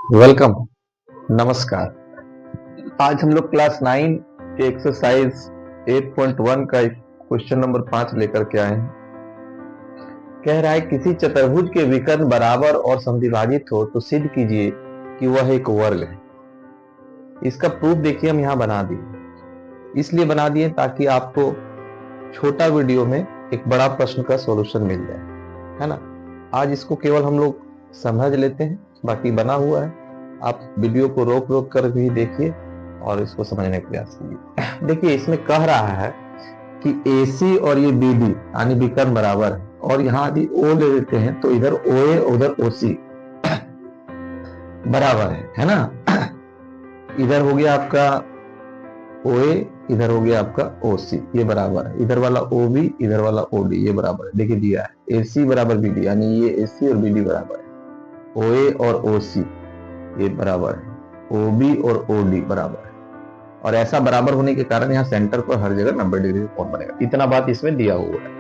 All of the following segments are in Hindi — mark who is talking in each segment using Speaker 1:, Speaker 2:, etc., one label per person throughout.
Speaker 1: वेलकम। नमस्कार। आज हम लोग क्लास 9 के एक्सरसाइज 8.1 का क्वेश्चन नंबर 5 लेकर के आए हैं। कह रहा है किसी चतुर्भुज के विकर्ण बराबर और समद्विभाजित हो तो सिद्ध कीजिए कि वह एक वर्ग है। इसका प्रूफ देखिए हम यहां बना दिए, इसलिए बना दिए ताकि आपको छोटा वीडियो में एक बड़ा प्रश्न का सॉल्यूशन मिल जाए, है ना। आज इसको केवल हम लोग समझ लेते हैं, बाकी बना हुआ है। आप वीडियो को रोक रोक कर भी देखिए और इसको समझने का प्रयास कीजिए। देखिए इसमें कह रहा है कि AC और ये BD यानी विकर्ण बराबर है, और यहाँ यदि O ले लेते हैं तो इधर OA उधर OC बराबर है ना। इधर हो गया आपका OA, इधर हो गया आपका OC, ये बराबर है। इधर वाला OB, इधर वाला OD, ये बराबर है। देखिए दिया है AC बराबर BD, यानी ये AC और BD बराबर है। OA और OC ये बराबर है, OB और OD बराबर है। और ऐसा बराबर होने के कारण यहाँ सेंटर पर हर जगह 90 डिग्री का कोण बनेगा। इतना बात इसमें दिया हुआ है।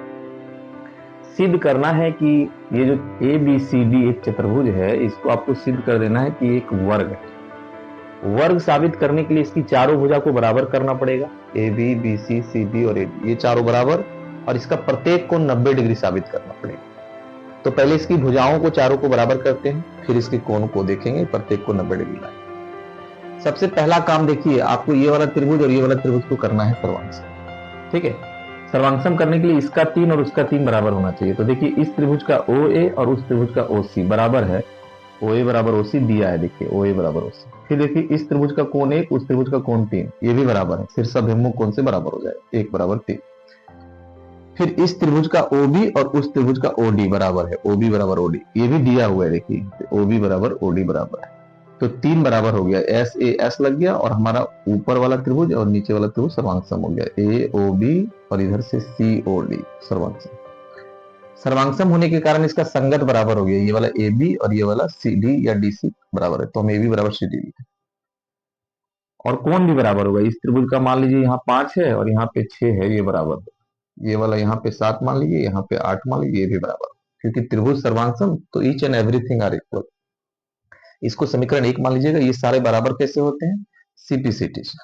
Speaker 1: सिद्ध करना है कि ये जो ABCD एक चतुर्भुज है, इसको आपको सिद्ध कर देना है कि एक वर्ग है। वर्ग साबित करने के लिए इसकी चारों भुजा को बराबर करना पड़ेगा। AB, BC, CD और AD ये चारों बराबर, और इसका प्रत्येक कोण 90 डिग्री साबित करना पड़ेगा। तो पहले इसकी भुजाओं को चारों को बराबर करते हैं, फिर इसके कोण को देखेंगे, प्रत्येक को 90 डिग्री लाएंगे। सबसे पहला काम देखिए, आपको ये वाला त्रिभुज और ये वाला त्रिभुज को करना है सर्वांशम। ठीक है, सर्वांशम करने के लिए इसका 3 और उसका 3 बराबर होना चाहिए। तो देखिए इस त्रिभुज का OA और उस त्रिभुज का OC बराबर है। OA बराबर OC दिया है, देखिए OA बराबर OC। फिर देखिए इस त्रिभुज का कोण 1, उस त्रिभुज का कोण 3, ये भी बराबर है। फिर सब अभिमुख कोण से बराबर हो जाए, 1 बराबर 3। फिर इस त्रिभुज का OB और उस त्रिभुज का OD बराबर है, OB बराबर OD, ये भी दिया हुआ है। देखिए OB बराबर OD बराबर है, तो 3 बराबर हो गया। SAS लग गया, और हमारा ऊपर वाला त्रिभुज और नीचे वाला त्रिभुज सर्वांगसम हो गया, AOB और इधर से COD सर्वांगसम। सर्वांगसम होने के कारण इसका संगत बराबर हो गया, ये वाला AB और ये वाला CD या DC बराबर है, तो हम AB बराबर CD लिखे। और कोण भी बराबर होगा। इस त्रिभुज का मान लीजिए यहाँ 5 है और यहाँ पे 6 है, ये बराबर होगा। ये वाला यहाँ पे 7 मान लीजिए, यहाँ पे 8 मान लीजिए, ये भी बराबर, क्योंकि त्रिभुज सर्वांगसम तो each and everything are equal. इसको समीकरण 1 मान लीजिएगा। ये सारे बराबर कैसे होते हैं? CP/CT से।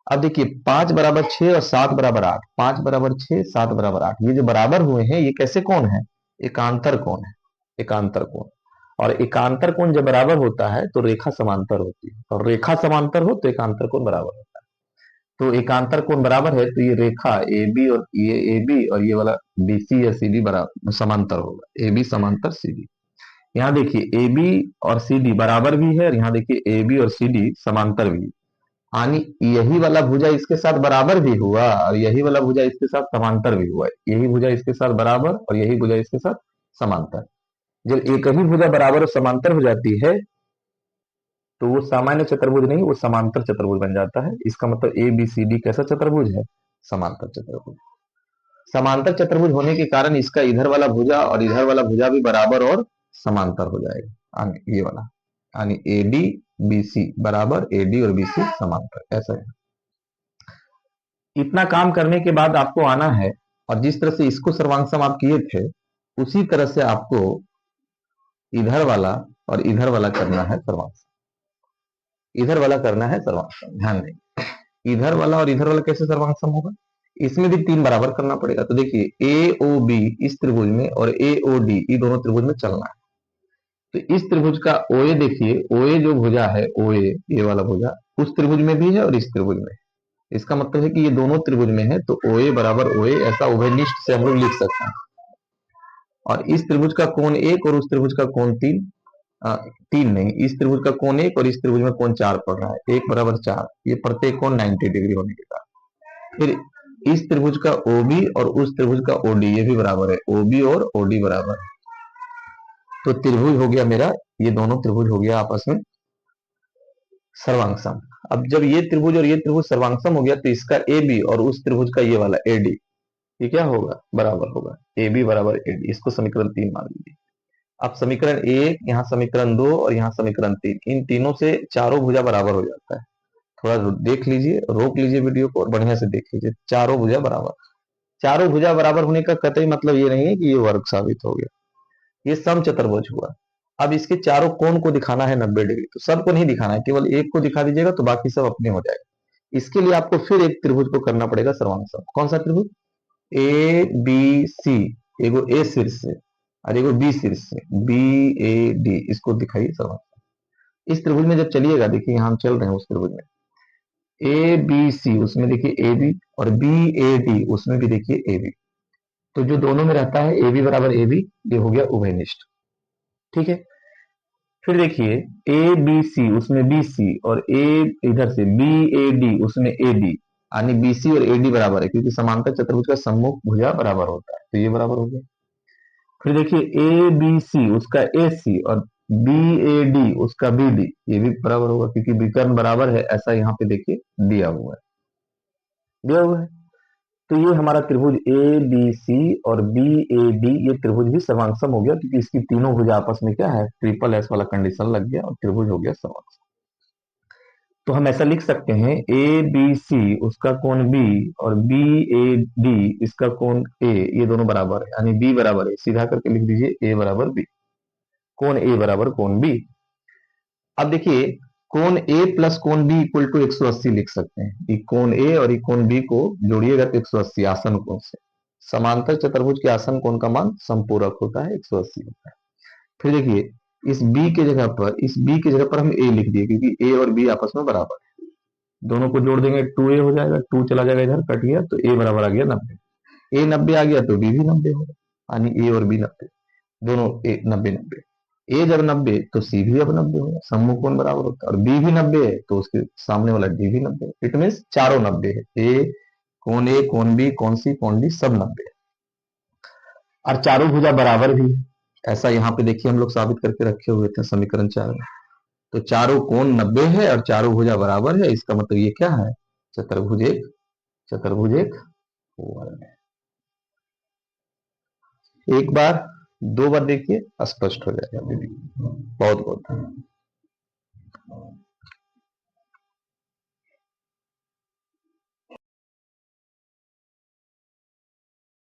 Speaker 1: अब देखिए 5 बराबर 6 और 7 बराबर 8, 5 बराबर 6, 7 बराबर 8, ये जो बराबर हुए हैं ये कैसे कोण है? एकांतर कोण है, एकांतर कोण। और एकांतर कोण जब बराबर होता है तो रेखा समांतर होती है, और रेखा समांतर हो तो एकांतर कोण बराबर होता है। तो एकांतर कोण बराबर है, तो ये रेखा AB और ये AB और ये वाला BC या CD बराबर समांतर होगा, AB समांतर CD। यहाँ देखिए AB और CD बराबर भी है, और यहाँ देखिए AB और CD समांतर भी, यानी यही वाला भुजा इसके साथ बराबर भी हुआ और यही वाला भुजा इसके साथ समांतर भी हुआ। यही भुजा इसके साथ बराबर और यही भुजा इसके साथ समांतर। जब एक ही भुजा बराबर और समांतर हो जाती है तो वो सामान्य चतुर्भुज नहीं, वो समांतर चतुर्भुज बन जाता है। इसका मतलब ABCD कैसा चतुर्भुज है? समांतर चतुर्भुज। समांतर चतुर्भुज होने के कारण इसका इधर वाला भुजा और इधर वाला भुजा भी बराबर और समांतर हो जाएगा, यानी ये वाला, यानी AD BC बराबर, AD और BC समांतर, ऐसा है। इतना काम करने के बाद आपको आना है, और जिस तरह से इसको सर्वांगसम आप किए थे उसी तरह से आपको इधर वाला और इधर वाला करना है सर्वांगसम। इधर वाला करना है सर्वांगसम, ध्यान दें। इधर वाला और इधर वाला कैसे सर्वांगसम होगा? इसमें भी 3 बराबर करना पड़ेगा। तो देखिए AOB इस त्रिभुज में और AOD ये दोनों त्रिभुज में चलना है। तो इस त्रिभुज का OA देखिए, OA जो भुजा है OA, ये वाला भुजा उस त्रिभुज में भी है और इस त्रिभुज में। इसका मतलब है कि ये दोनों त्रिभुज में है, तो OA बराबर OA, ऐसा उभयनिष्ठ से हम लोग लिख सकते हैं। और इस त्रिभुज का कोण 1 और उस त्रिभुज का कोण 3, 3 नहीं, इस त्रिभुज का कोण 1 और इस त्रिभुज में कोण 4 पड़ रहा है, 1 बराबर 4, ये प्रत्येक कोण 90 डिग्री होने के कारण। फिर इस त्रिभुज का OB और उस त्रिभुज का OD ये भी बराबर है, OB और OD बराबर है। तो त्रिभुज हो गया मेरा, ये दोनों त्रिभुज हो गया आपस में सर्वांगसम। अब जब ये त्रिभुज और ये त्रिभुज सर्वांगसम हो गया तो इसका AB और उस त्रिभुज का ये वाला AD ये क्या होगा? बराबर होगा, AB बराबर AD। इसको समीकरण 3 मान लीजिए। अब समीकरण 1, यहाँ समीकरण 2 और यहाँ समीकरण 3, इन तीनों से चारों भुजा बराबर हो जाता है। थोड़ा देख लीजिए, रोक लीजिए वीडियो को और बढ़िया से देख लीजिए। चारों भुजा बराबर, चारों भुजा बराबर होने का कतई मतलब ये नहीं है कि ये वर्ग साबित हो गया, ये सम चतुर्भुज हुआ। अब इसके चारों कोण को दिखाना है 90 डिग्री, तो सबको नहीं दिखाना है, केवल एक को दिखा दीजिएगा तो बाकी सब अपने हो जाएगा। इसके लिए आपको फिर एक त्रिभुज को करना पड़ेगा सर्वांग। कौन सा त्रिभुज? ए बी सी, एगो ए शीर्ष से और एगो बी शीर्ष से, बी ए डी, इसको दिखाइए सर्वांग। इस त्रिभुज में जब चलिएगा, देखिए यहाँ हम चल रहे हैं उस त्रिभुज में, ए बी सी उसमें देखिए ए बी, और बी ए डी उसमें भी देखिए ए बी, तो जो दोनों में रहता है ए बी बराबर ए बी, ये हो गया उभयनिष्ठ। ठीक है, फिर देखिए ए बी सी उसमें बी सी, और ए इधर से बी ए डी उसमें ए डी, यानी बी सी और ए डी बराबर है, क्योंकि समांतर चतुर्भुज का सम्मुख भुजा बराबर होता है, तो ये बराबर हो गया। फिर देखिए ए बी सी उसका ए सी और बी ए डी उसका बी डी, ये भी बराबर होगा, क्योंकि विकर्ण बराबर है, ऐसा यहाँ पे देखिए दिया हुआ है, दिया हुआ है। तो ये हमारा त्रिभुज ए बी सी और बी ए डी, ये त्रिभुज भी सर्वांगसम हो गया, क्योंकि इसकी तीनों भुजा आपस में क्या है, ट्रिपल एस वाला कंडीशन लग गया और त्रिभुज हो गया सर्वांगसम। तो हम ऐसा लिख सकते हैं ए बी सी उसका कोण बी और बी ए डी इसका कोण ए, ये दोनों बराबर है, यानी बी बराबर है, सीधा करके लिख दीजिए ए बराबर बी, कोण ए बराबर कोण बी। अब देखिए कोण ए प्लस कोण बी इक्वल टू 180 लिख सकते हैं, ये कोण ए और ये कोण बी को जोड़िएगा तो 180 आसन कोण से, समांतर चतुर्भुज के आसन कोण का मान संपूरक होता है, 180 होता है। फिर देखिए इस b के जगह पर, इस b की जगह पर हम a लिख दिए, क्योंकि a और b आपस में बराबर है, दोनों को जोड़ देंगे 2a हो जाएगा, 2 चला जाएगा इधर, कट गया, तो a बराबर आ गया 90, a 90 आ गया तो b भी 90 होगा, यानी a और b 90, दोनों a 90-90, a जब 90 तो c भी अब 90 होगा, सम्मुख कोण बराबर होता है, और b भी 90 है तो उसके सामने वाला d भी 90 है, इट मीन चारों 90 है, a कोण b कोण c कोण d सब 90 है, और चारों भुजा बराबर भी है, ऐसा यहाँ पे देखिए हम लोग साबित करके रखे हुए थे समीकरण 4 में। तो चारों कोण 90 है और चारों भुजा बराबर है, इसका मतलब ये क्या है, चतुर्भुज एक, चतुर्भुज एक वर्ण है। एक बार, दो बार देखिए स्पष्ट हो जाएगा दीदी। बहुत बहुत धन्यवाद।